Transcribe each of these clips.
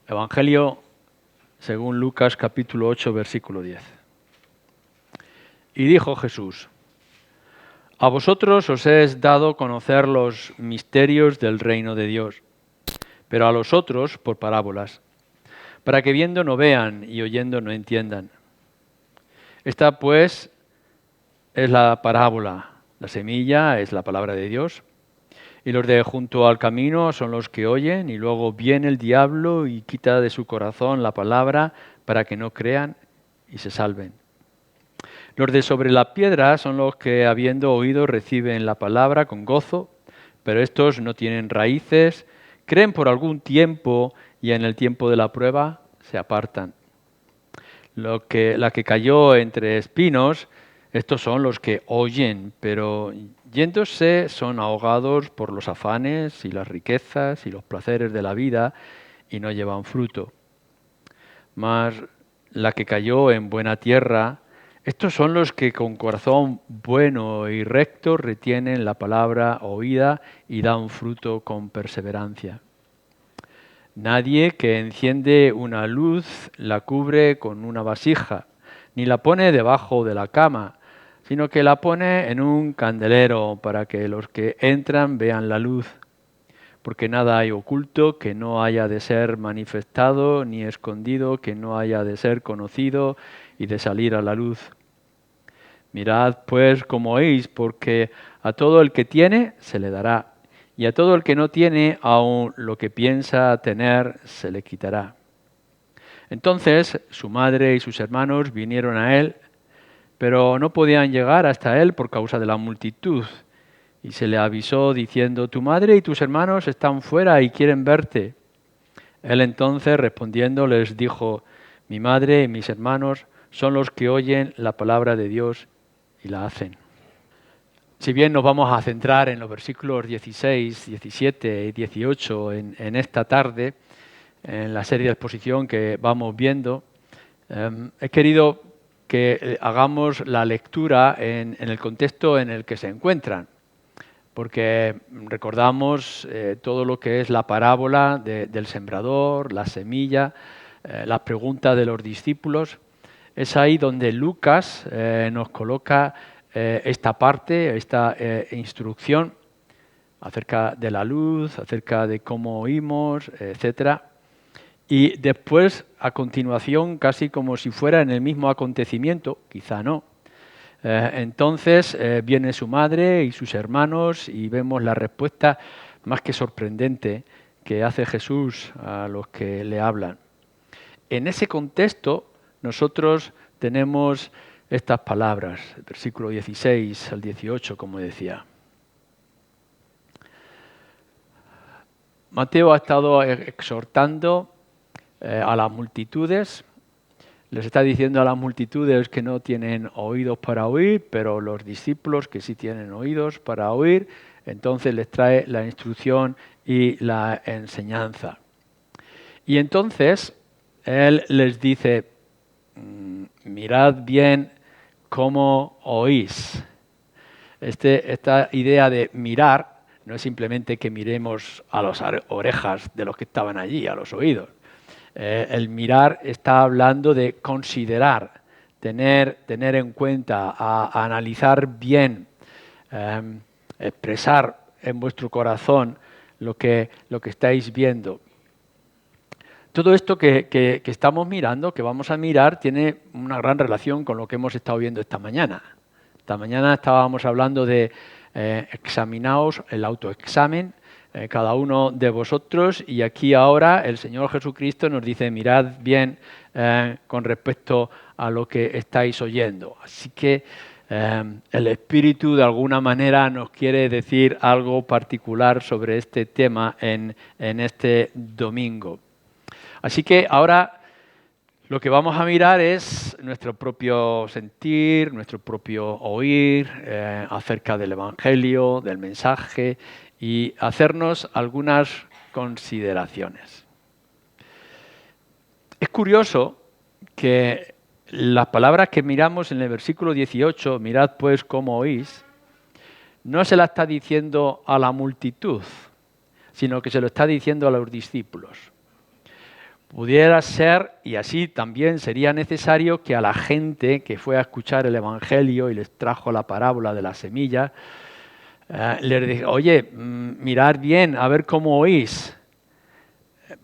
Evangelio según Lucas capítulo 8, versículo 10. Y dijo Jesús: a vosotros os es dado conocer los misterios del reino de Dios, pero a los otros por parábolas, para que viendo no vean y oyendo no entiendan. Esta pues es la parábola. La semilla es la palabra de Dios, y los de junto al camino son los que oyen, y luego viene el diablo y quita de su corazón la palabra para que no crean y se salven. Los de sobre la piedra son los que, habiendo oído, reciben la palabra con gozo, pero estos no tienen raíces, creen por algún tiempo y en el tiempo de la prueba se apartan. La que cayó entre espinos, estos son los que oyen, pero yéndose son ahogados por los afanes y las riquezas y los placeres de la vida y no llevan fruto. Mas la que cayó en buena tierra, estos son los que con corazón bueno y recto retienen la palabra oída y dan fruto con perseverancia. Nadie que enciende una luz la cubre con una vasija, ni la pone debajo de la cama, sino que la pone en un candelero para que los que entran vean la luz. Porque nada hay oculto que no haya de ser manifestado, ni escondido que no haya de ser conocido y de salir a la luz. Mirad pues cómo oís, porque a todo el que tiene se le dará, y a todo el que no tiene, aun lo que piensa tener se le quitará. Entonces su madre y sus hermanos vinieron a él, pero no podían llegar hasta él por causa de la multitud. Y se le avisó diciendo: tu madre y tus hermanos están fuera y quieren verte. Él entonces respondiendo les dijo: mi madre y mis hermanos son los que oyen la palabra de Dios y la hacen. Si bien nos vamos a centrar en los versículos 16, 17 y 18 en esta tarde, en la serie de exposición que vamos viendo, he querido que hagamos la lectura en el contexto en el que se encuentran, porque recordamos todo lo que es la parábola del sembrador, la semilla, las preguntas de los discípulos. Es ahí donde Lucas nos coloca esta parte, esta instrucción acerca de la luz, acerca de cómo oímos, etc. Y después, a continuación, casi como si fuera en el mismo acontecimiento, quizá no, entonces viene su madre y sus hermanos y vemos la respuesta más que sorprendente que hace Jesús a los que le hablan. En ese contexto nosotros tenemos estas palabras, versículo 16 al 18, como decía. Mateo ha estado exhortando a las multitudes. Les está diciendo a las multitudes que no tienen oídos para oír, pero los discípulos que sí tienen oídos para oír, entonces les trae la instrucción y la enseñanza. Y entonces él les dice: mirad bien cómo oís. Esta idea de mirar no es simplemente que miremos a las orejas de los que estaban allí, a los oídos. El mirar está hablando de considerar, tener en cuenta, a analizar bien, expresar en vuestro corazón lo que estáis viendo. Todo esto que estamos mirando, que vamos a mirar, tiene una gran relación con lo que hemos estado viendo esta mañana. Esta mañana estábamos hablando de examinaos, el autoexamen, cada uno de vosotros, y aquí ahora el Señor Jesucristo nos dice: mirad bien con respecto a lo que estáis oyendo. Así que el Espíritu de alguna manera nos quiere decir algo particular sobre este tema en este domingo. Así que ahora lo que vamos a mirar es nuestro propio sentir, nuestro propio oír acerca del Evangelio, del mensaje, y hacernos algunas consideraciones. Es curioso que las palabras que miramos en el versículo 18, mirad pues cómo oís, no se la está diciendo a la multitud, sino que se lo está diciendo a los discípulos. pudiera ser, y así también sería necesario, que a la gente que fue a escuchar el Evangelio y les trajo la parábola de la semilla, les dije, oye, mirad bien, a ver cómo oís,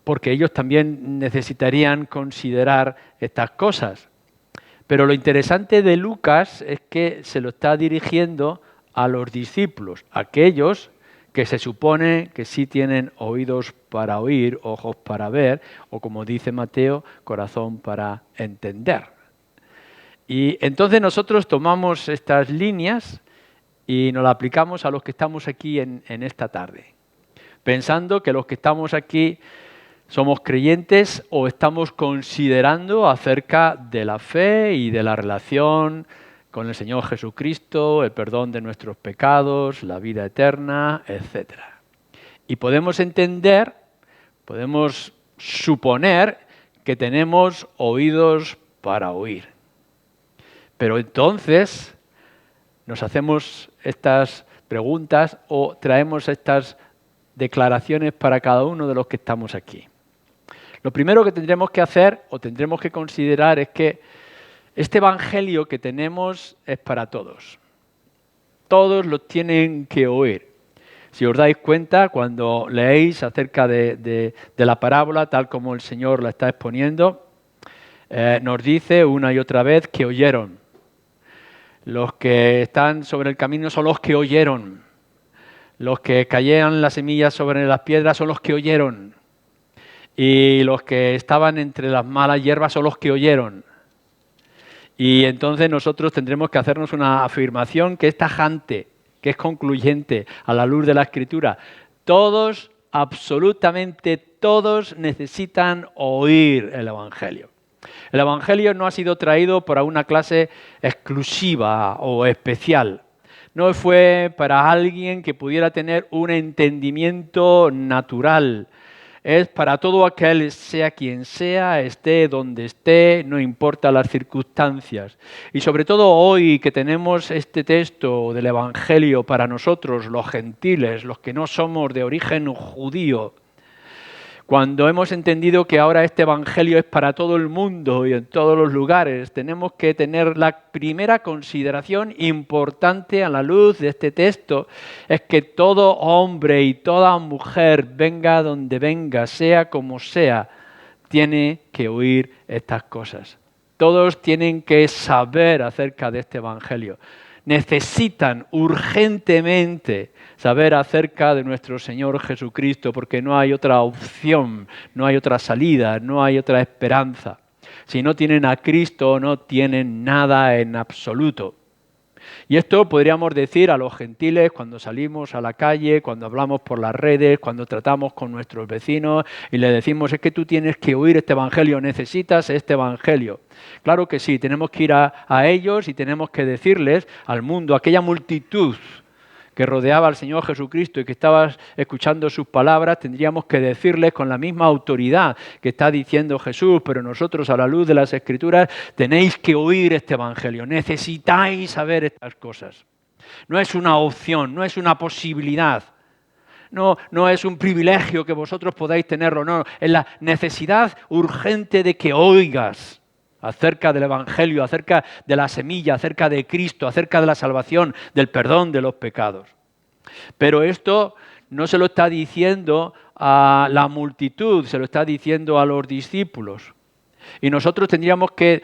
porque ellos también necesitarían considerar estas cosas. Pero lo interesante de Lucas es que se lo está dirigiendo a los discípulos, aquellos que se supone que sí tienen oídos para oír, ojos para ver, o como dice Mateo, corazón para entender. Y entonces nosotros tomamos estas líneas y nos las aplicamos a los que estamos aquí en esta tarde, pensando que los que estamos aquí somos creyentes o estamos considerando acerca de la fe y de la relación con el Señor Jesucristo, el perdón de nuestros pecados, la vida eterna, etc. Y podemos entender, podemos suponer que tenemos oídos para oír. Pero entonces nos hacemos estas preguntas o traemos estas declaraciones para cada uno de los que estamos aquí. Lo primero que tendremos que hacer o tendremos que considerar es que este evangelio que tenemos es para todos. Todos lo tienen que oír. Si os dais cuenta, cuando leéis acerca de la parábola, tal como el Señor la está exponiendo, nos dice una y otra vez que oyeron. Los que están sobre el camino son los que oyeron. Los que caían las semillas sobre las piedras son los que oyeron. Y los que estaban entre las malas hierbas son los que oyeron. Y entonces nosotros tendremos que hacernos una afirmación que es tajante, que es concluyente a la luz de la Escritura. Todos, absolutamente todos, necesitan oír el Evangelio. El Evangelio no ha sido traído para una clase exclusiva o especial. No fue para alguien que pudiera tener un entendimiento natural. Es para todo aquel, sea quien sea, esté donde esté, no importa las circunstancias. Y sobre todo hoy que tenemos este texto del Evangelio para nosotros, los gentiles, los que no somos de origen judío, cuando hemos entendido que ahora este Evangelio es para todo el mundo y en todos los lugares, tenemos que tener la primera consideración importante a la luz de este texto, es que todo hombre y toda mujer, venga donde venga, sea como sea, tiene que oír estas cosas. Todos tienen que saber acerca de este Evangelio. Necesitan urgentemente saber acerca de nuestro Señor Jesucristo, porque no hay otra opción, no hay otra salida, no hay otra esperanza. Si no tienen a Cristo, no tienen nada en absoluto. Y esto podríamos decir a los gentiles cuando salimos a la calle, cuando hablamos por las redes, cuando tratamos con nuestros vecinos y les decimos, es que tú tienes que oír este Evangelio, necesitas este Evangelio. Claro que sí, tenemos que ir a ellos y tenemos que decirles al mundo, a aquella multitud que rodeaba al Señor Jesucristo y que estaba escuchando sus palabras, tendríamos que decirles con la misma autoridad que está diciendo Jesús, pero nosotros a la luz de las Escrituras tenéis que oír este Evangelio, necesitáis saber estas cosas. No es una opción, no es una posibilidad, no es un privilegio que vosotros podáis tenerlo, no, es la necesidad urgente de que oigas acerca del Evangelio, acerca de la semilla, acerca de Cristo, acerca de la salvación, del perdón de los pecados. Pero esto no se lo está diciendo a la multitud, se lo está diciendo a los discípulos. Y nosotros tendríamos que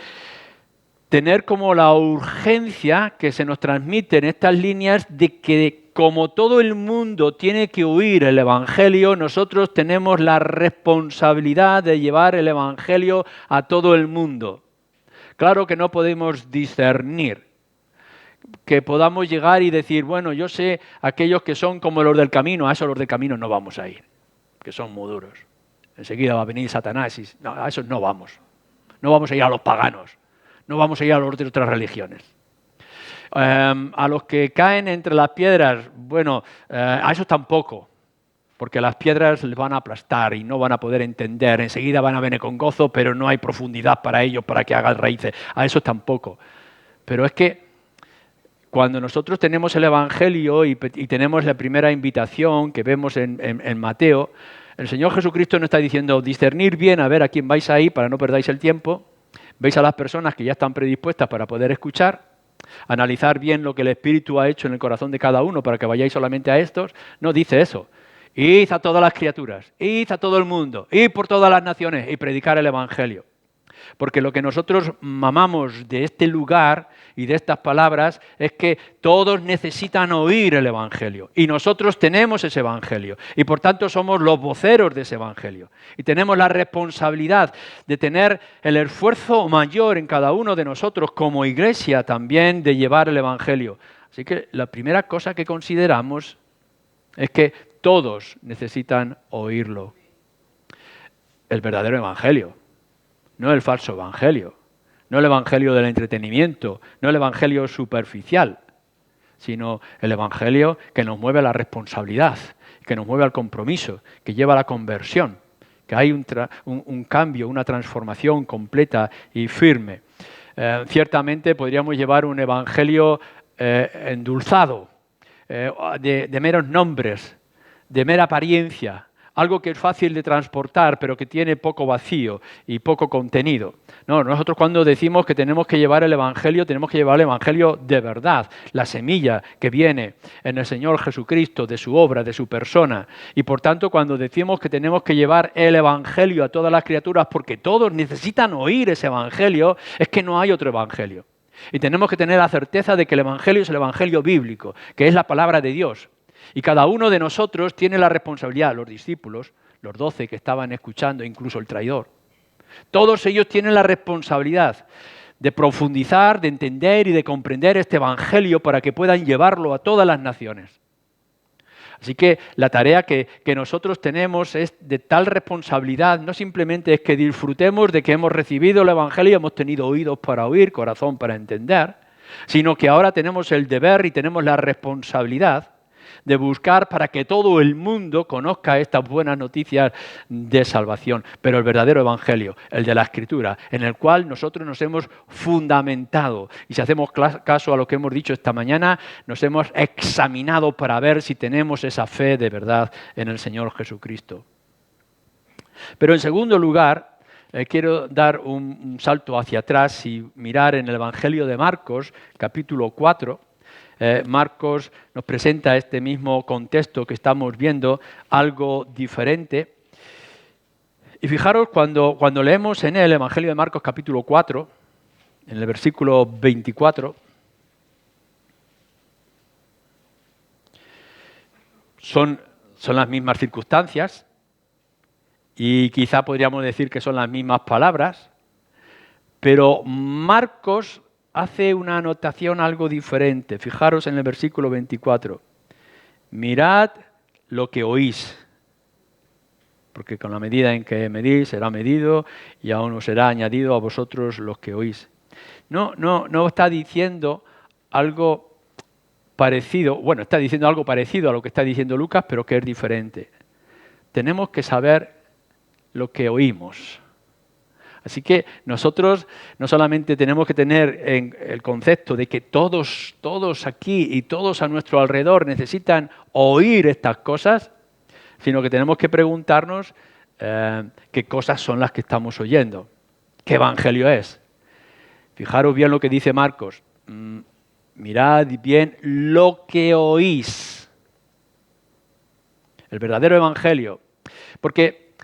tener como la urgencia que se nos transmite en estas líneas de que como todo el mundo tiene que oír el Evangelio, nosotros tenemos la responsabilidad de llevar el Evangelio a todo el mundo. Claro que no podemos discernir, que podamos llegar y decir, bueno, yo sé aquellos que son como los del camino, a esos los del camino no vamos a ir, que son muy duros. Enseguida va a venir Satanás y no, a esos no vamos. No vamos a ir a los paganos, no vamos a ir a los de otras religiones. A los que caen entre las piedras, bueno, a esos tampoco. Porque las piedras les van a aplastar y no van a poder entender. Enseguida van a venir con gozo, pero no hay profundidad para ellos, para que hagan raíces. A eso tampoco. Pero es que cuando nosotros tenemos el Evangelio y tenemos la primera invitación que vemos en Mateo, El Señor Jesucristo no está diciendo discernir bien a ver a quién vais ahí para no perdáis el tiempo. Veis a las personas que ya están predispuestas para poder escuchar, analizar bien lo que el Espíritu ha hecho en el corazón de cada uno para que vayáis solamente a estos. No dice eso. Id a todas las criaturas, id a todo el mundo, id por todas las naciones y predicar el Evangelio. Porque lo que nosotros mamamos de este lugar y de estas palabras es que todos necesitan oír el Evangelio. Y nosotros tenemos ese Evangelio. Y por tanto somos los voceros de ese Evangelio. Y tenemos la responsabilidad de tener el esfuerzo mayor en cada uno de nosotros como iglesia también de llevar el Evangelio. Así que la primera cosa que consideramos es que todos necesitan oírlo. El verdadero Evangelio. No el falso evangelio, no el evangelio del entretenimiento, no el evangelio superficial, sino el evangelio que nos mueve a la responsabilidad, que nos mueve al compromiso, que lleva a la conversión, que hay un cambio, una transformación completa y firme. Ciertamente podríamos llevar un evangelio endulzado, de meros nombres, de mera apariencia, algo que es fácil de transportar, pero que tiene poco vacío y poco contenido. No, nosotros cuando decimos que tenemos que llevar el Evangelio, tenemos que llevar el Evangelio de verdad, la semilla que viene en el Señor Jesucristo, de su obra, de su persona. Y por tanto, cuando decimos que tenemos que llevar el Evangelio a todas las criaturas, porque todos necesitan oír ese Evangelio, es que no hay otro Evangelio. Y tenemos que tener la certeza de que el Evangelio es el Evangelio bíblico, que es la palabra de Dios. Y cada uno de nosotros tiene la responsabilidad, los discípulos, los 12 que estaban escuchando, incluso el traidor. Todos ellos tienen la responsabilidad de profundizar, de entender y de comprender este Evangelio para que puedan llevarlo a todas las naciones. Así que la tarea que nosotros tenemos es de tal responsabilidad, no simplemente es que disfrutemos de que hemos recibido el Evangelio y hemos tenido oídos para oír, corazón para entender, sino que ahora tenemos el deber y tenemos la responsabilidad de buscar para que todo el mundo conozca estas buenas noticias de salvación. Pero el verdadero evangelio, el de la Escritura, en el cual nosotros nos hemos fundamentado. Y si hacemos caso a lo que hemos dicho esta mañana, nos hemos examinado para ver si tenemos esa fe de verdad en el Señor Jesucristo. Pero en segundo lugar, quiero dar un salto hacia atrás y mirar en el Evangelio de Marcos, capítulo 4. Marcos nos presenta este mismo contexto que estamos viendo, algo diferente. Y fijaros, cuando leemos en el Evangelio de Marcos capítulo 4, en el versículo 24, son las mismas circunstancias y quizá podríamos decir que son las mismas palabras, pero Marcos hace una anotación algo diferente. Fijaros en el versículo 24. Mirad lo que oís, porque con la medida en que medís será medido y aún os será añadido a vosotros los que oís. No está diciendo algo parecido, bueno, está diciendo algo parecido a lo que está diciendo Lucas, pero que es diferente. Tenemos que saber lo que oímos. Así que nosotros no solamente tenemos que tener en el concepto de que todos aquí y todos a nuestro alrededor necesitan oír estas cosas, sino que tenemos que preguntarnos qué cosas son las que estamos oyendo, qué evangelio es. Fijaros bien lo que dice Marcos. Mirad bien lo que oís. El verdadero evangelio. Porque,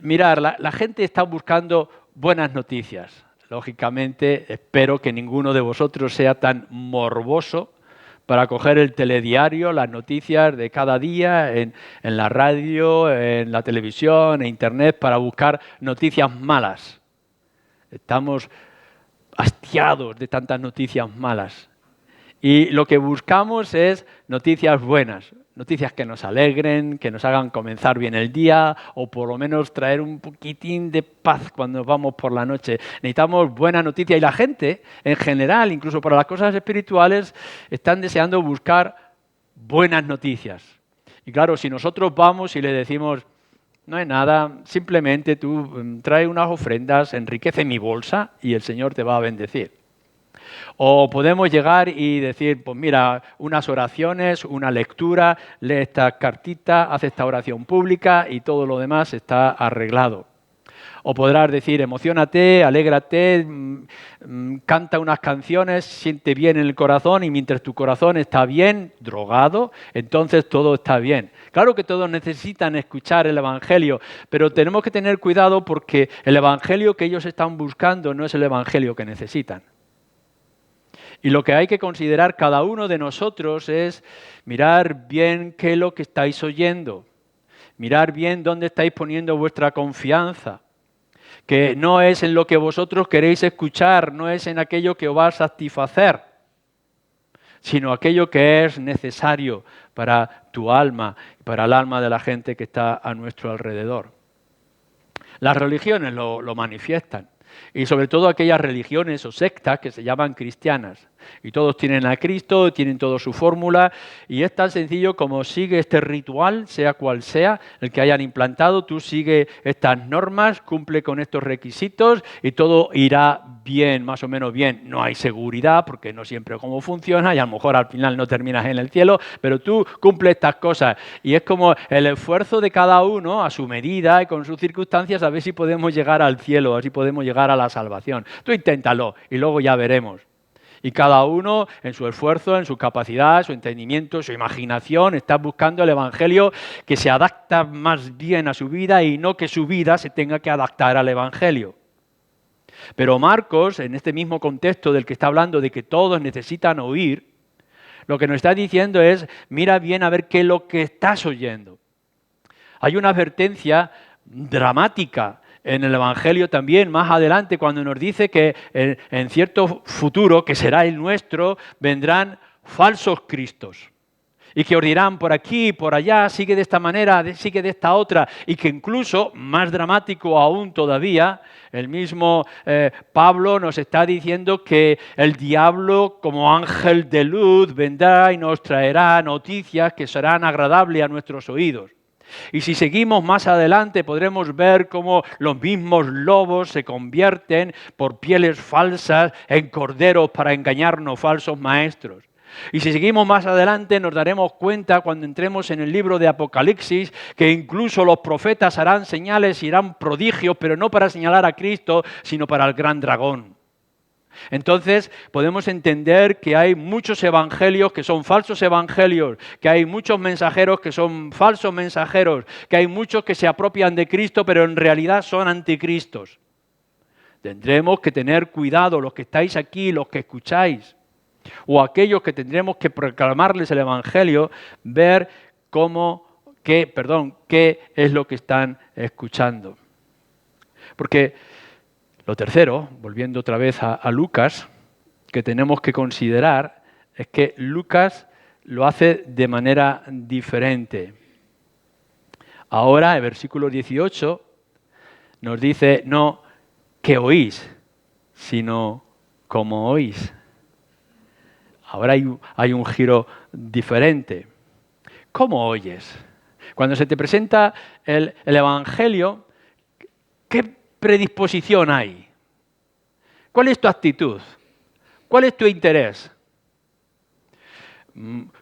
mirar, la gente está buscando buenas noticias. Lógicamente, espero que ninguno de vosotros sea tan morboso para coger el telediario, las noticias de cada día en la radio, en la televisión, en internet, para buscar noticias malas. Estamos hastiados de tantas noticias malas. Y lo que buscamos es noticias buenas. Noticias que nos alegren, que nos hagan comenzar bien el día o por lo menos traer un poquitín de paz cuando vamos por la noche. Necesitamos buena noticia y la gente, en general, incluso para las cosas espirituales, están deseando buscar buenas noticias. Y claro, si nosotros vamos y le decimos, no hay nada, simplemente tú trae unas ofrendas, enriquece mi bolsa y el Señor te va a bendecir. O podemos llegar y decir, pues mira, unas oraciones, una lectura, lee esta cartita, haz esta oración pública y todo lo demás está arreglado. O podrás decir, emociónate, alégrate, canta unas canciones, siente bien en el corazón y mientras tu corazón está bien, drogado, entonces todo está bien. Claro que todos necesitan escuchar el Evangelio, pero tenemos que tener cuidado porque el Evangelio que ellos están buscando no es el Evangelio que necesitan. Y lo que hay que considerar cada uno de nosotros es mirar bien qué es lo que estáis oyendo, mirar bien dónde estáis poniendo vuestra confianza, que no es en lo que vosotros queréis escuchar, no es en aquello que os va a satisfacer, sino aquello que es necesario para tu alma y para el alma de la gente que está a nuestro alrededor. Las religiones lo manifiestan. Y sobre todo aquellas religiones o sectas que se llaman cristianas. Y todos tienen a Cristo, tienen toda su fórmula, y es tan sencillo como sigue este ritual, sea cual sea, el que hayan implantado, tú sigue estas normas, cumple con estos requisitos y todo irá bien, más o menos bien. No hay seguridad, porque no siempre cómo funciona, y a lo mejor al final no terminas en el cielo, pero tú cumple estas cosas. Y es como el esfuerzo de cada uno, a su medida y con sus circunstancias, a ver si podemos llegar al cielo, a ver si podemos llegar a la salvación. Tú inténtalo y luego ya veremos. Y cada uno en su esfuerzo, en su capacidad, su entendimiento, su imaginación, está buscando el Evangelio que se adapta más bien a su vida y no que su vida se tenga que adaptar al Evangelio. Pero Marcos, en este mismo contexto del que está hablando de que todos necesitan oír, lo que nos está diciendo es, mira bien a ver qué es lo que estás oyendo. Hay una advertencia dramática en el Evangelio también, más adelante, cuando nos dice que en cierto futuro, que será el nuestro, vendrán falsos cristos. Y que os dirán por aquí, por allá, sigue de esta manera, sigue de esta otra. Y que incluso, más dramático aún todavía, el mismo Pablo nos está diciendo que el diablo, como ángel de luz, vendrá y nos traerá noticias que serán agradables a nuestros oídos. Y si seguimos más adelante podremos ver cómo los mismos lobos se convierten por pieles falsas en corderos para engañarnos, falsos maestros. Y si seguimos más adelante nos daremos cuenta cuando entremos en el libro de Apocalipsis que incluso los profetas harán señales y harán prodigios, pero no para señalar a Cristo, sino para el gran dragón. Entonces podemos entender que hay muchos evangelios que son falsos evangelios, que hay muchos mensajeros que son falsos mensajeros, que hay muchos que se apropian de Cristo pero en realidad son anticristos. Tendremos que tener cuidado, los que estáis aquí, los que escucháis, o aquellos que tendremos que proclamarles el evangelio, ver qué es lo que están escuchando. Porque lo tercero, volviendo otra vez a Lucas, que tenemos que considerar es que Lucas lo hace de manera diferente. Ahora, el versículo 18 nos dice no que oís, sino cómo oís. Ahora hay un giro diferente. ¿Cómo oyes? Cuando se te presenta el Evangelio, ¿qué predisposición hay? ¿Cuál es tu actitud? ¿Cuál es tu interés?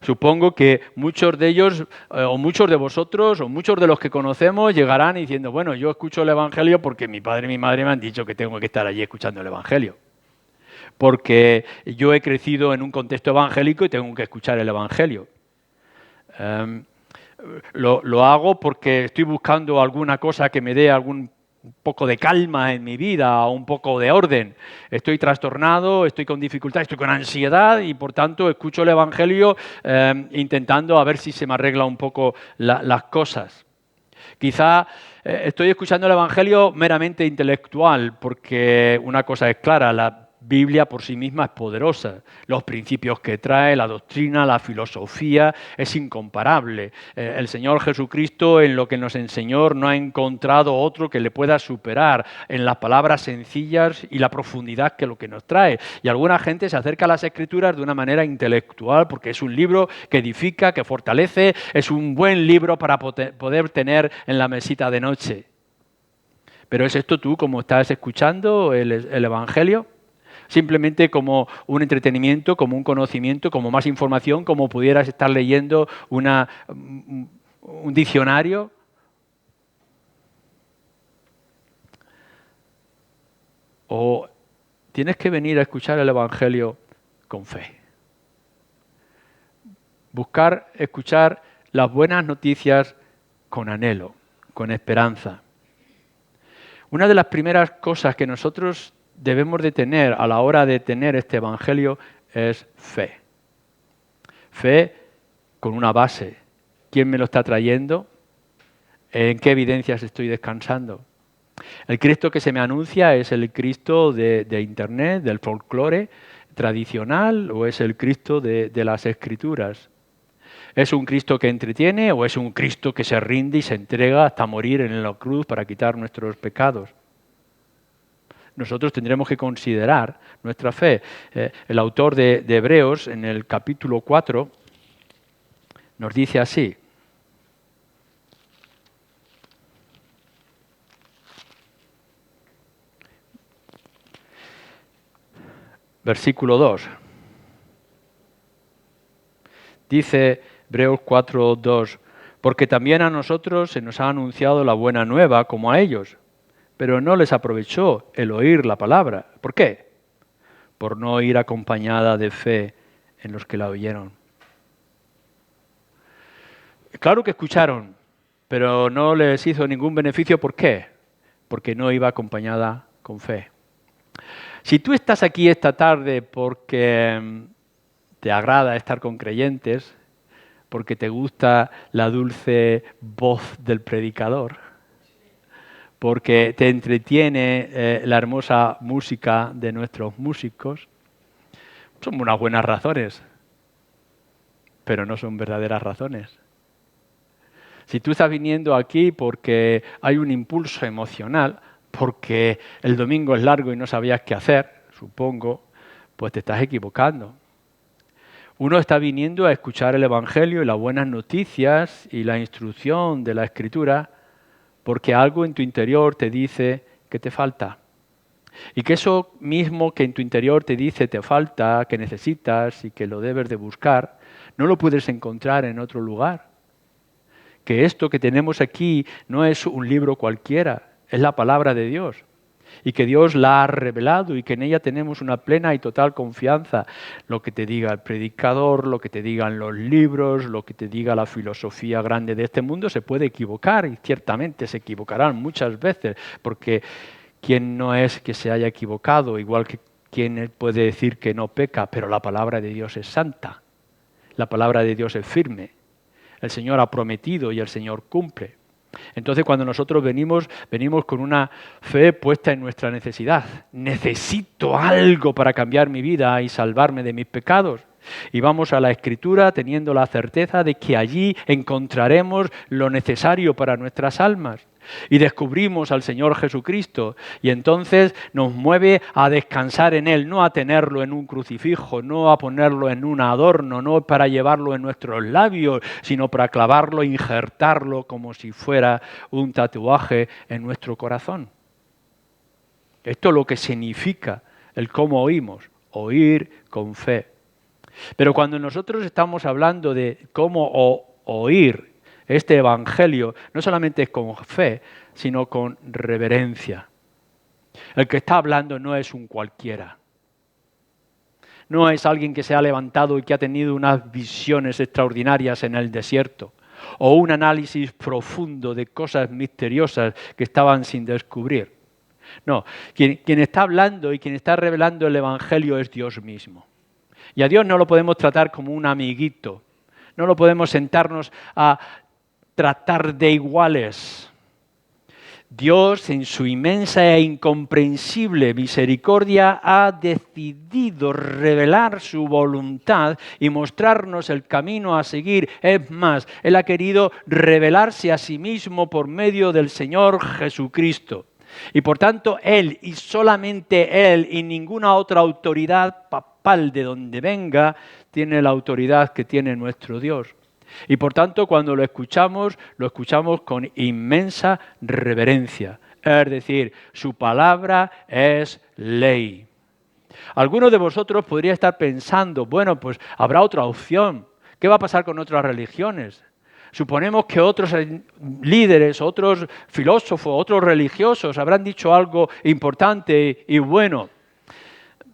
Supongo que muchos de ellos, o muchos de vosotros, o muchos de los que conocemos llegarán diciendo, bueno, yo escucho el Evangelio porque mi padre y mi madre me han dicho que tengo que estar allí escuchando el Evangelio. Porque yo he crecido en un contexto evangélico y tengo que escuchar el Evangelio. Lo hago porque estoy buscando alguna cosa que me dé un poco de calma en mi vida, un poco de orden. Estoy trastornado, estoy con dificultad, estoy con ansiedad y por tanto escucho el Evangelio intentando a ver si se me arregla un poco las cosas. Quizá estoy escuchando el Evangelio meramente intelectual porque una cosa es clara, la Biblia por sí misma es poderosa. Los principios que trae, la doctrina, la filosofía, es incomparable. El Señor Jesucristo en lo que nos enseñó no ha encontrado otro que le pueda superar en las palabras sencillas y la profundidad que lo que nos trae. Y alguna gente se acerca a las Escrituras de una manera intelectual porque es un libro que edifica, que fortalece, es un buen libro para poder tener en la mesita de noche. ¿Pero es esto tú como estás escuchando el Evangelio? simplemente como un entretenimiento, como un conocimiento, como más información, como pudieras estar leyendo un diccionario. O tienes que venir a escuchar el Evangelio con fe. Buscar, escuchar las buenas noticias con anhelo, con esperanza. Una de las primeras cosas que nosotros debemos de tener a la hora de tener este Evangelio es fe. Fe con una base. ¿Quién me lo está trayendo? ¿En qué evidencias estoy descansando? El Cristo que se me anuncia es el Cristo de Internet, del folclore tradicional, o es el Cristo de las Escrituras. ¿Es un Cristo que entretiene o es un Cristo que se rinde y se entrega hasta morir en la cruz para quitar nuestros pecados? Nosotros tendremos que considerar nuestra fe. El autor de Hebreos, en el capítulo 4, nos dice así. Versículo 2. Dice Hebreos 4, 2, porque también a nosotros se nos ha anunciado la buena nueva como a ellos, pero no les aprovechó el oír la palabra. ¿Por qué? Por no ir acompañada de fe en los que la oyeron. Claro que escucharon, pero no les hizo ningún beneficio. ¿Por qué? Porque no iba acompañada con fe. Si tú estás aquí esta tarde porque te agrada estar con creyentes, porque te gusta la dulce voz del predicador, porque te entretiene la hermosa música de nuestros músicos, son unas buenas razones, pero no son verdaderas razones. Si tú estás viniendo aquí porque hay un impulso emocional, porque el domingo es largo y no sabías qué hacer, supongo, pues te estás equivocando. Uno está viniendo a escuchar el Evangelio y las buenas noticias y la instrucción de la Escritura porque algo en tu interior te dice que te falta. Y que eso mismo que en tu interior te dice te falta, que necesitas y que lo debes de buscar, no lo puedes encontrar en otro lugar. Que esto que tenemos aquí no es un libro cualquiera, es la palabra de Dios. Y que Dios la ha revelado y que en ella tenemos una plena y total confianza. Lo que te diga el predicador, lo que te digan los libros, lo que te diga la filosofía grande de este mundo se puede equivocar y ciertamente se equivocarán muchas veces, porque ¿quién no es que se haya equivocado? Igual que quién puede decir que no peca, pero la palabra de Dios es santa, la palabra de Dios es firme. El Señor ha prometido y el Señor cumple. Entonces, cuando nosotros venimos con una fe puesta en nuestra necesidad. Necesito algo para cambiar mi vida y salvarme de mis pecados. Y vamos a la Escritura teniendo la certeza de que allí encontraremos lo necesario para nuestras almas. Y descubrimos al Señor Jesucristo y entonces nos mueve a descansar en Él, no a tenerlo en un crucifijo, no a ponerlo en un adorno, no para llevarlo en nuestros labios, sino para clavarlo, injertarlo como si fuera un tatuaje en nuestro corazón. Esto es lo que significa el cómo oímos, oír con fe. Pero cuando nosotros estamos hablando de cómo oír este Evangelio, no solamente es con fe, sino con reverencia. El que está hablando no es un cualquiera. No es alguien que se ha levantado y que ha tenido unas visiones extraordinarias en el desierto, o un análisis profundo de cosas misteriosas que estaban sin descubrir. No, quien está hablando y quien está revelando el Evangelio es Dios mismo. Y a Dios no lo podemos tratar como un amiguito. No lo podemos sentarnos a tratar de iguales. Dios, en su inmensa e incomprensible misericordia, ha decidido revelar su voluntad y mostrarnos el camino a seguir. Es más, Él ha querido revelarse a sí mismo por medio del Señor Jesucristo. Y por tanto, Él y solamente Él y ninguna otra autoridad papal de donde venga tiene la autoridad que tiene nuestro Dios. Y por tanto, cuando lo escuchamos con inmensa reverencia. Es decir, su palabra es ley. Algunos de vosotros podría estar pensando, bueno, pues habrá otra opción. ¿Qué va a pasar con otras religiones? Suponemos que otros líderes, otros filósofos, otros religiosos habrán dicho algo importante y bueno.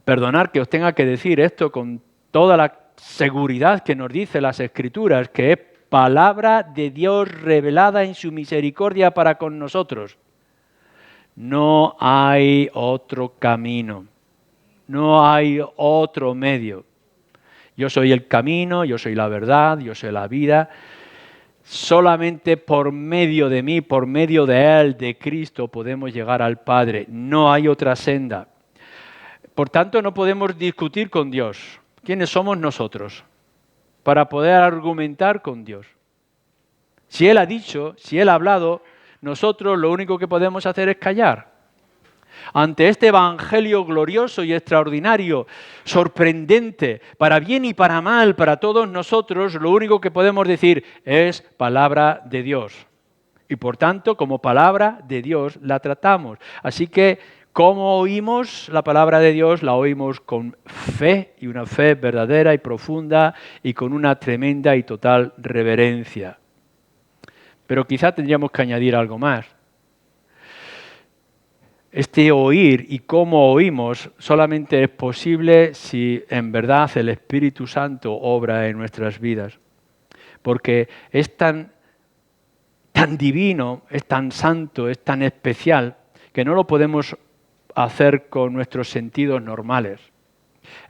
Perdonad que os tenga que decir esto con toda la seguridad que nos dice las Escrituras, que es palabra de Dios revelada en su misericordia para con nosotros. No hay otro camino, no hay otro medio. Yo soy el camino, yo soy la verdad, yo soy la vida. Solamente por medio de mí, por medio de Él, de Cristo, podemos llegar al Padre. No hay otra senda. Por tanto, no podemos discutir con Dios. ¿Quiénes somos nosotros para poder argumentar con Dios? Si Él ha dicho, si Él ha hablado, nosotros lo único que podemos hacer es callar. Ante este evangelio glorioso y extraordinario, sorprendente, para bien y para mal, para todos nosotros, lo único que podemos decir es palabra de Dios. Y por tanto, como palabra de Dios, la tratamos. Así que, ¿cómo oímos la palabra de Dios? La oímos con fe, y una fe verdadera y profunda, y con una tremenda y total reverencia. Pero quizá tendríamos que añadir algo más. Este oír y cómo oímos solamente es posible si en verdad el Espíritu Santo obra en nuestras vidas. Porque es tan divino, es tan santo, es tan especial, que no lo podemos hacer con nuestros sentidos normales.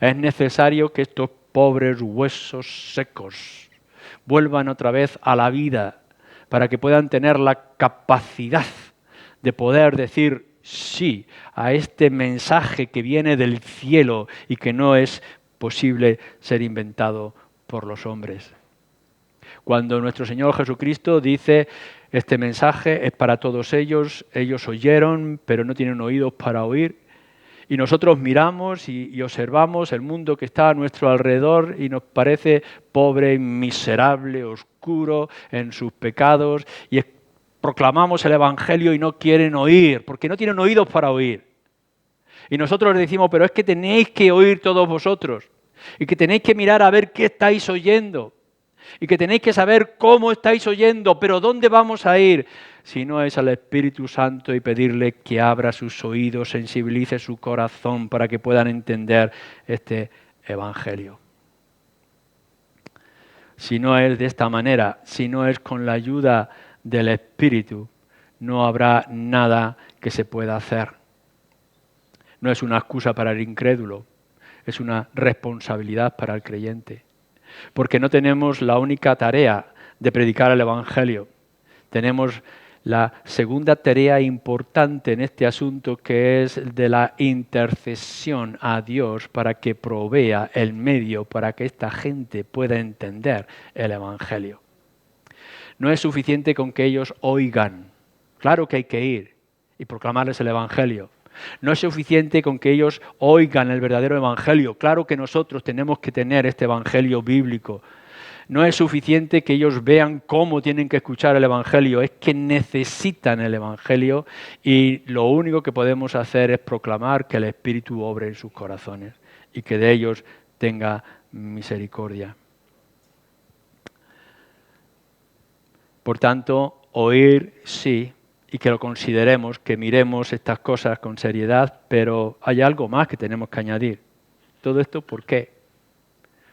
Es necesario que estos pobres huesos secos vuelvan otra vez a la vida para que puedan tener la capacidad de poder decir sí a este mensaje que viene del cielo y que no es posible ser inventado por los hombres. Cuando nuestro Señor Jesucristo dice, este mensaje es para todos ellos oyeron, pero no tienen oídos para oír, y nosotros miramos y observamos el mundo que está a nuestro alrededor y nos parece pobre, miserable, oscuro en sus pecados, y proclamamos el Evangelio y no quieren oír, porque no tienen oídos para oír. Y nosotros les decimos, pero es que tenéis que oír todos vosotros, y que tenéis que mirar a ver qué estáis oyendo, y que tenéis que saber cómo estáis oyendo, pero ¿dónde vamos a ir? Si no es al Espíritu Santo y pedirle que abra sus oídos, sensibilice su corazón para que puedan entender este Evangelio. Si no es de esta manera, si no es con la ayuda del Espíritu, no habrá nada que se pueda hacer. No es una excusa para el incrédulo, es una responsabilidad para el creyente. Porque no tenemos la única tarea de predicar el Evangelio. Tenemos la segunda tarea importante en este asunto, que es de la intercesión a Dios para que provea el medio para que esta gente pueda entender el Evangelio. No es suficiente con que ellos oigan. Claro que hay que ir y proclamarles el Evangelio. No es suficiente con que ellos oigan el verdadero Evangelio. Claro que nosotros tenemos que tener este Evangelio bíblico. No es suficiente que ellos vean cómo tienen que escuchar el Evangelio. Es que necesitan el Evangelio y lo único que podemos hacer es proclamar que el Espíritu obre en sus corazones y que de ellos tenga misericordia. Por tanto, oír sí, y que lo consideremos, que miremos estas cosas con seriedad, pero hay algo más que tenemos que añadir. ¿Todo esto por qué?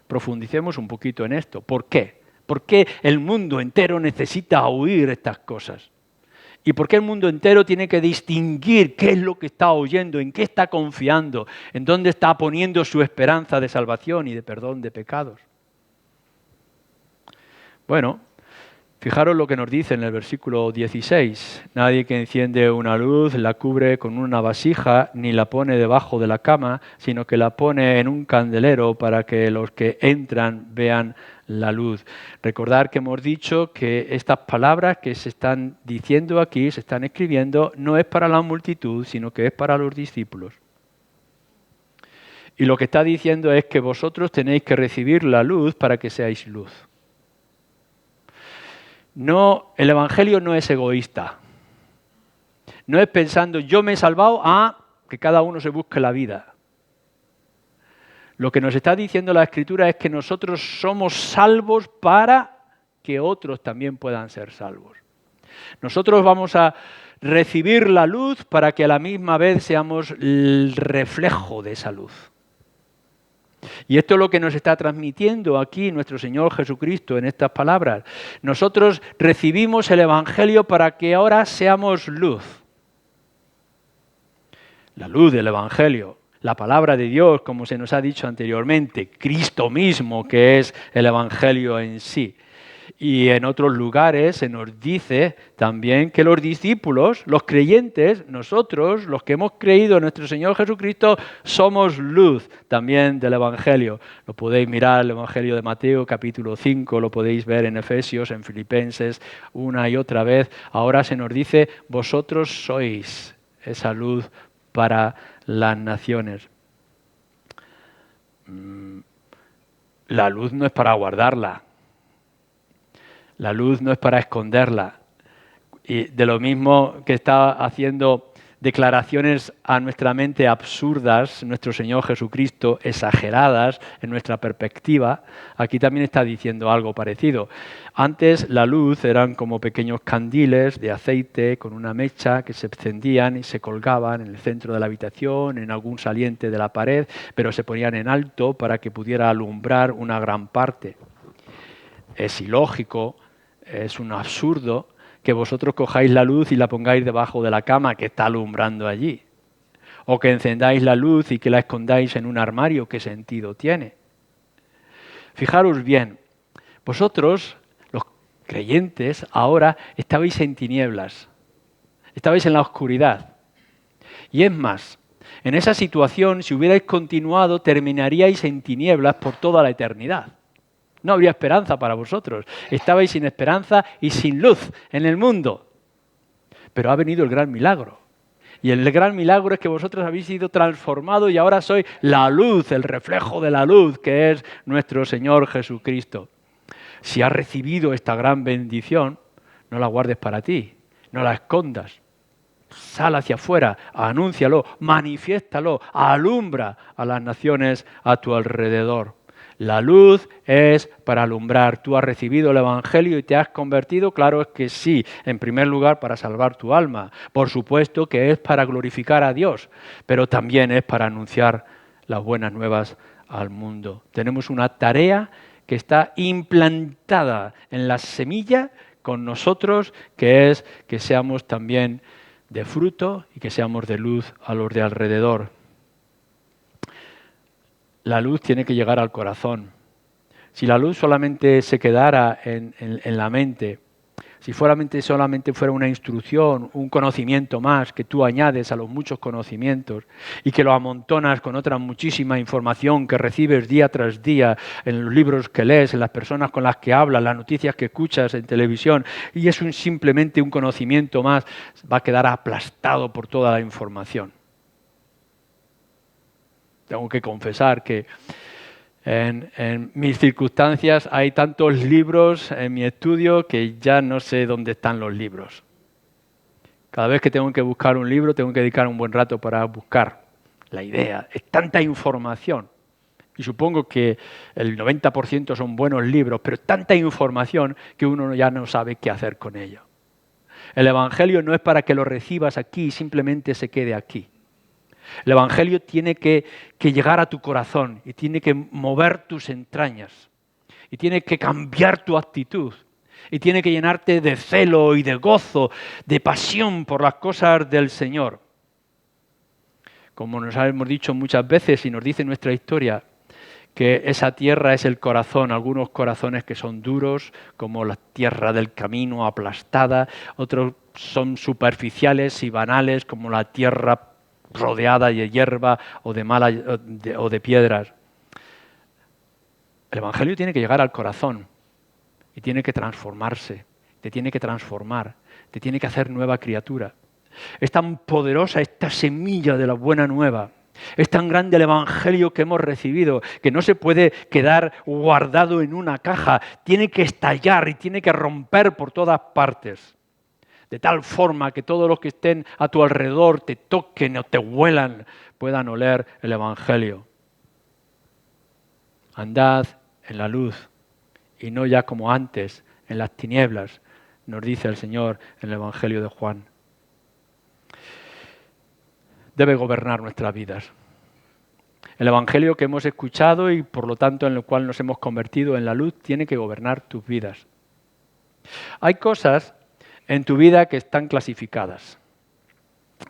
Profundicemos un poquito en esto. ¿Por qué? ¿Por qué el mundo entero necesita oír estas cosas? ¿Y por qué el mundo entero tiene que distinguir qué es lo que está oyendo, en qué está confiando, en dónde está poniendo su esperanza de salvación y de perdón de pecados? Bueno, fijaros lo que nos dice en el versículo 16. Nadie que enciende una luz la cubre con una vasija ni la pone debajo de la cama, sino que la pone en un candelero para que los que entran vean la luz. Recordad que hemos dicho que estas palabras que se están diciendo aquí, se están escribiendo, no es para la multitud, sino que es para los discípulos. Y lo que está diciendo es que vosotros tenéis que recibir la luz para que seáis luz. No, el Evangelio no es egoísta. No es pensando, yo me he salvado, que cada uno se busque la vida. Lo que nos está diciendo la Escritura es que nosotros somos salvos para que otros también puedan ser salvos. Nosotros vamos a recibir la luz para que a la misma vez seamos el reflejo de esa luz. Y esto es lo que nos está transmitiendo aquí nuestro Señor Jesucristo en estas palabras. Nosotros recibimos el Evangelio para que ahora seamos luz. La luz del Evangelio, la palabra de Dios, como se nos ha dicho anteriormente, Cristo mismo, que es el Evangelio en sí. Y en otros lugares se nos dice también que los discípulos, los creyentes, nosotros, los que hemos creído en nuestro Señor Jesucristo, somos luz también del Evangelio. Lo podéis mirar en el Evangelio de Mateo, capítulo 5, lo podéis ver en Efesios, en Filipenses, una y otra vez. Ahora se nos dice, vosotros sois esa luz para las naciones. La luz no es para guardarla. La luz no es para esconderla. Y de lo mismo que está haciendo declaraciones a nuestra mente absurdas, nuestro Señor Jesucristo, exageradas en nuestra perspectiva, aquí también está diciendo algo parecido. Antes la luz eran como pequeños candiles de aceite con una mecha que se encendían y se colgaban en el centro de la habitación, en algún saliente de la pared, pero se ponían en alto para que pudiera alumbrar una gran parte. Es ilógico, es un absurdo que vosotros cojáis la luz y la pongáis debajo de la cama que está alumbrando allí. O que encendáis la luz y que la escondáis en un armario. ¿Qué sentido tiene? Fijaros bien, vosotros, los creyentes, ahora estabais en tinieblas, estabais en la oscuridad. Y es más, en esa situación, si hubierais continuado, terminaríais en tinieblas por toda la eternidad. No habría esperanza para vosotros. Estabais sin esperanza y sin luz en el mundo. Pero ha venido el gran milagro. Y el gran milagro es que vosotros habéis sido transformados y ahora sois la luz, el reflejo de la luz, que es nuestro Señor Jesucristo. Si has recibido esta gran bendición, no la guardes para ti, no la escondas. Sal hacia afuera, anúncialo, manifiéstalo, alumbra a las naciones a tu alrededor. La luz es para alumbrar. ¿Tú has recibido el Evangelio y te has convertido? Claro es que sí. En primer lugar, para salvar tu alma. Por supuesto que es para glorificar a Dios, pero también es para anunciar las buenas nuevas al mundo. Tenemos una tarea que está implantada en la semilla con nosotros, que es que seamos también de fruto y que seamos de luz a los de alrededor. La luz tiene que llegar al corazón. Si la luz solamente se quedara en la mente, si solamente fuera una instrucción, un conocimiento más que tú añades a los muchos conocimientos y que lo amontonas con otra muchísima información que recibes día tras día en los libros que lees, en las personas con las que hablas, las noticias que escuchas en televisión, y es simplemente un conocimiento más, va a quedar aplastado por toda la información. Tengo que confesar que en mis circunstancias hay tantos libros en mi estudio que ya no sé dónde están los libros. Cada vez que tengo que buscar un libro, tengo que dedicar un buen rato para buscar la idea. Es tanta información. Y supongo que el 90% son buenos libros, pero es tanta información que uno ya no sabe qué hacer con ello. El Evangelio no es para que lo recibas aquí y simplemente se quede aquí. El Evangelio tiene que llegar a tu corazón y tiene que mover tus entrañas y tiene que cambiar tu actitud y tiene que llenarte de celo y de gozo, de pasión por las cosas del Señor. Como nos hemos dicho muchas veces y nos dice nuestra historia, que esa tierra es el corazón, algunos corazones que son duros, como la tierra del camino aplastada, otros son superficiales y banales, como la tierra rodeada de hierba o de piedras. El Evangelio tiene que llegar al corazón y tiene que transformarse, te tiene que transformar, te tiene que hacer nueva criatura. Es tan poderosa esta semilla de la buena nueva, es tan grande el Evangelio que hemos recibido que no se puede quedar guardado en una caja, tiene que estallar y tiene que romper por todas partes. De tal forma que todos los que estén a tu alrededor te toquen o te huelan, puedan oler el Evangelio. Andad en la luz y no ya como antes, en las tinieblas, nos dice el Señor en el Evangelio de Juan. Debe gobernar nuestras vidas. El Evangelio que hemos escuchado y por lo tanto en el cual nos hemos convertido en la luz tiene que gobernar tus vidas. Hay cosas en tu vida que están clasificadas.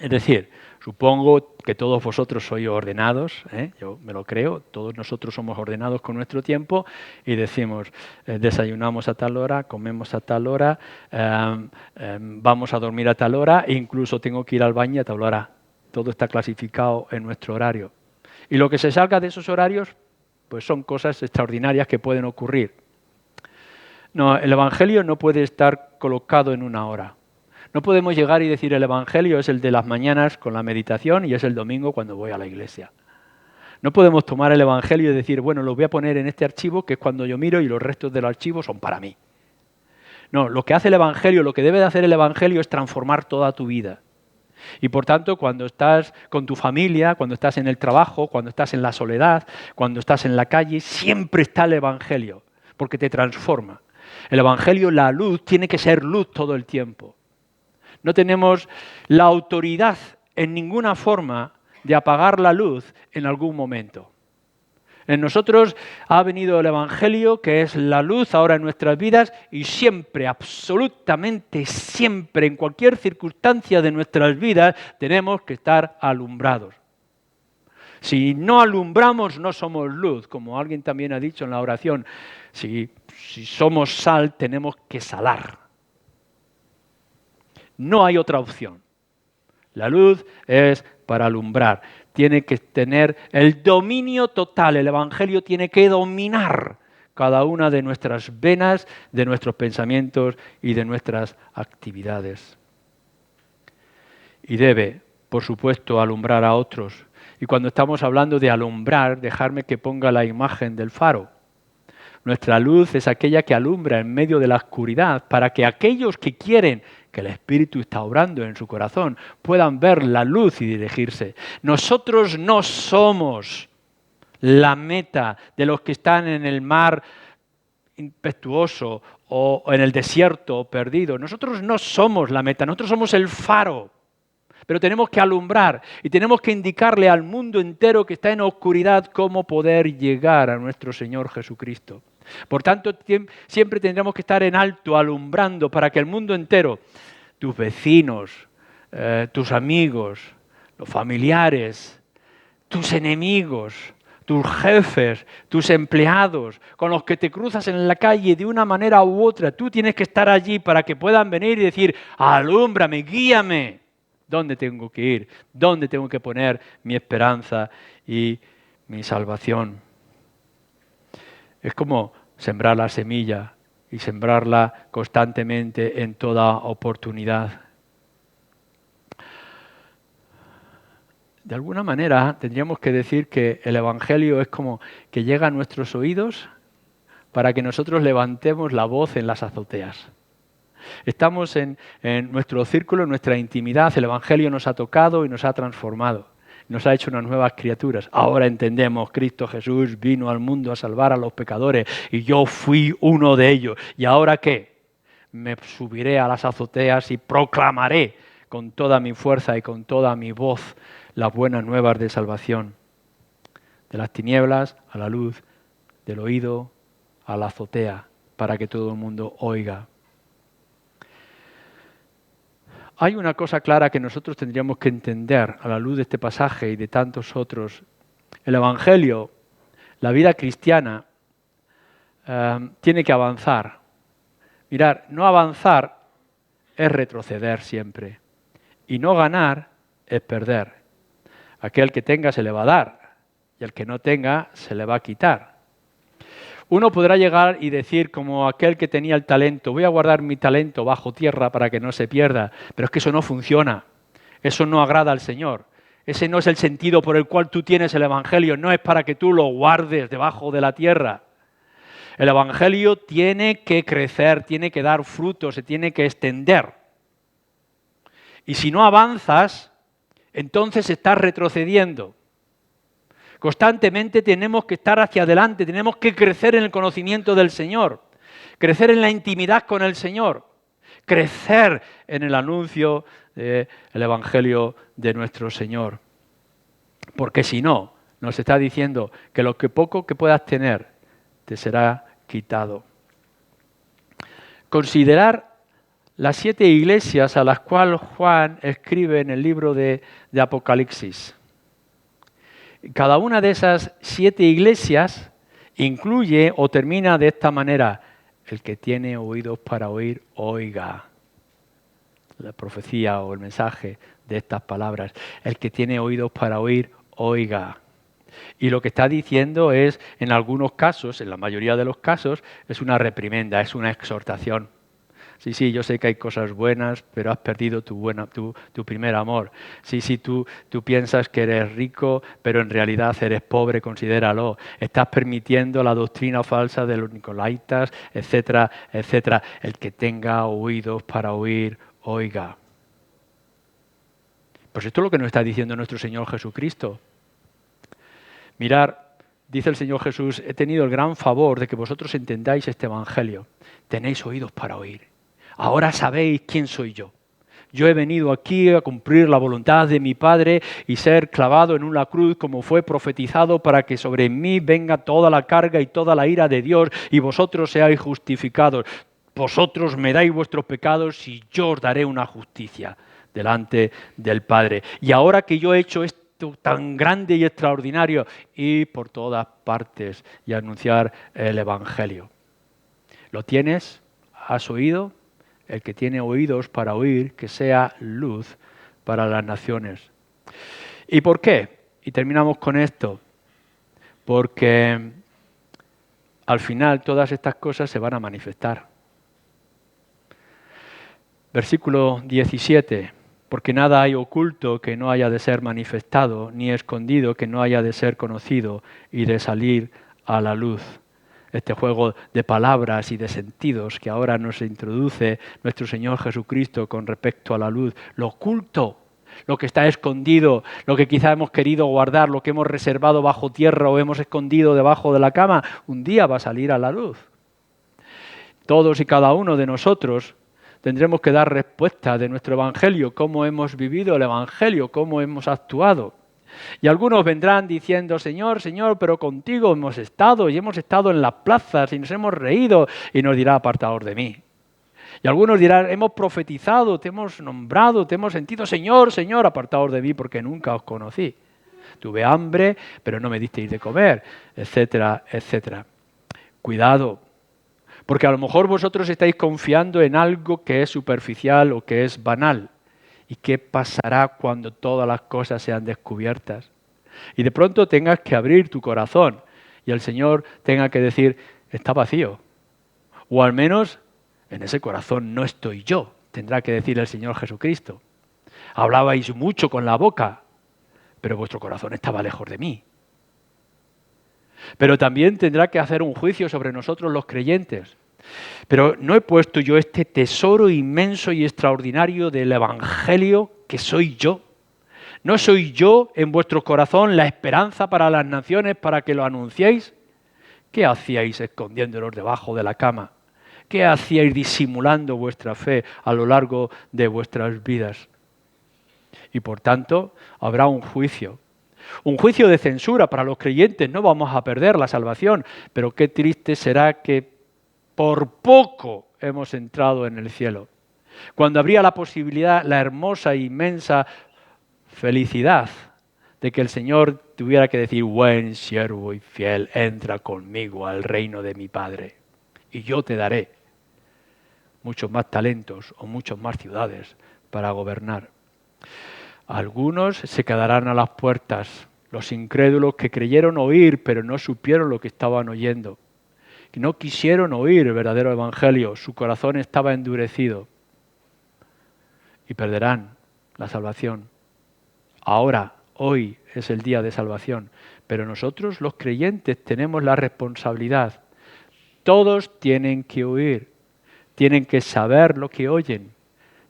Es decir, supongo que todos vosotros sois ordenados, yo me lo creo, todos nosotros somos ordenados con nuestro tiempo y decimos, desayunamos a tal hora, comemos a tal hora, vamos a dormir a tal hora e incluso tengo que ir al baño a tal hora. Todo está clasificado en nuestro horario. Y lo que se salga de esos horarios, pues son cosas extraordinarias que pueden ocurrir. No, el Evangelio no puede estar colocado en una hora. No podemos llegar y decir el Evangelio es el de las mañanas con la meditación y es el domingo cuando voy a la iglesia. No podemos tomar el Evangelio y decir, bueno, lo voy a poner en este archivo que es cuando yo miro y los restos del archivo son para mí. No, lo que hace el Evangelio, lo que debe de hacer el Evangelio es transformar toda tu vida. Y por tanto, cuando estás con tu familia, cuando estás en el trabajo, cuando estás en la soledad, cuando estás en la calle, siempre está el Evangelio, porque te transforma. El Evangelio, la luz, tiene que ser luz todo el tiempo. No tenemos la autoridad en ninguna forma de apagar la luz en algún momento. En nosotros ha venido el Evangelio, que es la luz ahora en nuestras vidas, y siempre, absolutamente siempre, en cualquier circunstancia de nuestras vidas, tenemos que estar alumbrados. Si no alumbramos, no somos luz, como alguien también ha dicho en la oración. Si somos sal, tenemos que salar. No hay otra opción. La luz es para alumbrar. Tiene que tener el dominio total. El Evangelio tiene que dominar cada una de nuestras venas, de nuestros pensamientos y de nuestras actividades. Y debe, por supuesto, alumbrar a otros. Y cuando estamos hablando de alumbrar, dejarme que ponga la imagen del faro. Nuestra luz es aquella que alumbra en medio de la oscuridad para que aquellos que quieren que el Espíritu está obrando en su corazón puedan ver la luz y dirigirse. Nosotros no somos la meta de los que están en el mar impetuoso o en el desierto perdido. Nosotros no somos la meta, nosotros somos el faro. Pero tenemos que alumbrar y tenemos que indicarle al mundo entero que está en oscuridad cómo poder llegar a nuestro Señor Jesucristo. Por tanto, siempre tendremos que estar en alto, alumbrando, para que el mundo entero, tus vecinos, tus amigos, los familiares, tus enemigos, tus jefes, tus empleados, con los que te cruzas en la calle de una manera u otra, tú tienes que estar allí para que puedan venir y decir, alúmbrame, guíame. ¿Dónde tengo que ir? ¿Dónde tengo que poner mi esperanza y mi salvación? Es como sembrar la semilla y sembrarla constantemente en toda oportunidad. De alguna manera tendríamos que decir que el Evangelio es como que llega a nuestros oídos para que nosotros levantemos la voz en las azoteas. Estamos en nuestro círculo, en nuestra intimidad, el Evangelio nos ha tocado y nos ha transformado. Nos ha hecho unas nuevas criaturas. Ahora entendemos, Cristo Jesús vino al mundo a salvar a los pecadores y yo fui uno de ellos. ¿Y ahora qué? Me subiré a las azoteas y proclamaré con toda mi fuerza y con toda mi voz las buenas nuevas de salvación. De las tinieblas a la luz, del oído a la azotea, para que todo el mundo oiga. Hay una cosa clara que nosotros tendríamos que entender a la luz de este pasaje y de tantos otros. El Evangelio, la vida cristiana, tiene que avanzar. Mirad, no avanzar es retroceder siempre. Y no ganar es perder. Aquel que tenga se le va a dar y el que no tenga se le va a quitar. Uno podrá llegar y decir, como aquel que tenía el talento, voy a guardar mi talento bajo tierra para que no se pierda, pero es que eso no funciona, eso no agrada al Señor. Ese no es el sentido por el cual tú tienes el Evangelio, no es para que tú lo guardes debajo de la tierra. El Evangelio tiene que crecer, tiene que dar fruto, se tiene que extender. Y si no avanzas, entonces estás retrocediendo. Constantemente tenemos que estar hacia adelante, tenemos que crecer en el conocimiento del Señor, crecer en la intimidad con el Señor, crecer en el anuncio del Evangelio de nuestro Señor. Porque si no, nos está diciendo que lo que poco que puedas tener te será quitado. Considerar las 7 iglesias a las cuales Juan escribe en el libro de Apocalipsis. Cada una de esas 7 iglesias incluye o termina de esta manera: el que tiene oídos para oír, oiga. La profecía o el mensaje de estas palabras. El que tiene oídos para oír, oiga. Y lo que está diciendo es, en algunos casos, en la mayoría de los casos, es una reprimenda, es una exhortación. Sí, yo sé que hay cosas buenas, pero has perdido tu primer amor. Sí, tú piensas que eres rico, pero en realidad eres pobre, considéralo. Estás permitiendo la doctrina falsa de los nicolaitas, etcétera, etcétera. El que tenga oídos para oír, oiga. Pues esto es lo que nos está diciendo nuestro Señor Jesucristo. Mirar, dice el Señor Jesús, he tenido el gran favor de que vosotros entendáis este Evangelio. Tenéis oídos para oír. Ahora sabéis quién soy yo. Yo he venido aquí a cumplir la voluntad de mi Padre y ser clavado en una cruz como fue profetizado para que sobre mí venga toda la carga y toda la ira de Dios y vosotros seáis justificados. Vosotros me dais vuestros pecados y yo os daré una justicia delante del Padre. Y ahora que yo he hecho esto tan grande y extraordinario, ir por todas partes y anunciar el Evangelio. ¿Lo tienes? ¿Has oído? El que tiene oídos para oír, que sea luz para las naciones. ¿Y por qué? Y terminamos con esto. Porque al final todas estas cosas se van a manifestar. Versículo 17. Porque nada hay oculto que no haya de ser manifestado, ni escondido que no haya de ser conocido y de salir a la luz. Este juego de palabras y de sentidos que ahora nos introduce nuestro Señor Jesucristo con respecto a la luz. Lo oculto, lo que está escondido, lo que quizá hemos querido guardar, lo que hemos reservado bajo tierra o hemos escondido debajo de la cama, un día va a salir a la luz. Todos y cada uno de nosotros tendremos que dar respuesta de nuestro Evangelio, cómo hemos vivido el Evangelio, cómo hemos actuado. Y algunos vendrán diciendo, Señor, Señor, pero contigo hemos estado y hemos estado en las plazas y nos hemos reído, y nos dirá, apartaos de mí. Y algunos dirán, hemos profetizado, te hemos nombrado, te hemos sentido, Señor, Señor, apartaos de mí porque nunca os conocí. Tuve hambre, pero no me disteis de comer, etcétera, etcétera. Cuidado, porque a lo mejor vosotros estáis confiando en algo que es superficial o que es banal. ¿Y qué pasará cuando todas las cosas sean descubiertas? Y de pronto tengas que abrir tu corazón y el Señor tenga que decir, está vacío. O al menos en ese corazón no estoy yo, tendrá que decir el Señor Jesucristo. Hablabais mucho con la boca, pero vuestro corazón estaba lejos de mí. Pero también tendrá que hacer un juicio sobre nosotros los creyentes. Pero ¿no he puesto yo este tesoro inmenso y extraordinario del Evangelio que soy yo? ¿No soy yo en vuestro corazón la esperanza para las naciones para que lo anunciéis? ¿Qué hacíais escondiéndolos debajo de la cama? ¿Qué hacíais disimulando vuestra fe a lo largo de vuestras vidas? Y por tanto habrá un juicio de censura para los creyentes. No vamos a perder la salvación, pero qué triste será que por poco hemos entrado en el cielo. Cuando habría la posibilidad, la hermosa e inmensa felicidad de que el Señor tuviera que decir, buen siervo y fiel, entra conmigo al reino de mi Padre, y yo te daré muchos más talentos o muchas más ciudades para gobernar. Algunos se quedarán a las puertas, los incrédulos que creyeron oír, pero no supieron lo que estaban oyendo. Que no quisieron oír el verdadero evangelio, su corazón estaba endurecido y perderán la salvación. Ahora, hoy es el día de salvación, pero nosotros los creyentes tenemos la responsabilidad. Todos tienen que oír, tienen que saber lo que oyen.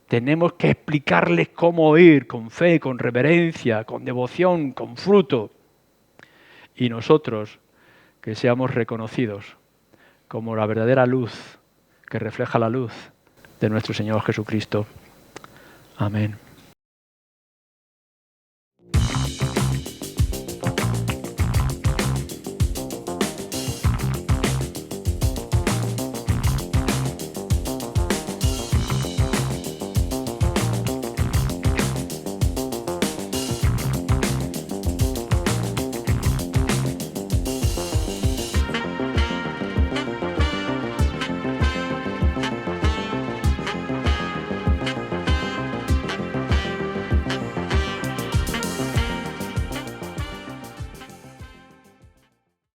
Tenemos que explicarles cómo oír, con fe, con reverencia, con devoción, con fruto. y nosotros que seamos reconocidos como la verdadera luz que refleja la luz de nuestro Señor Jesucristo. Amén.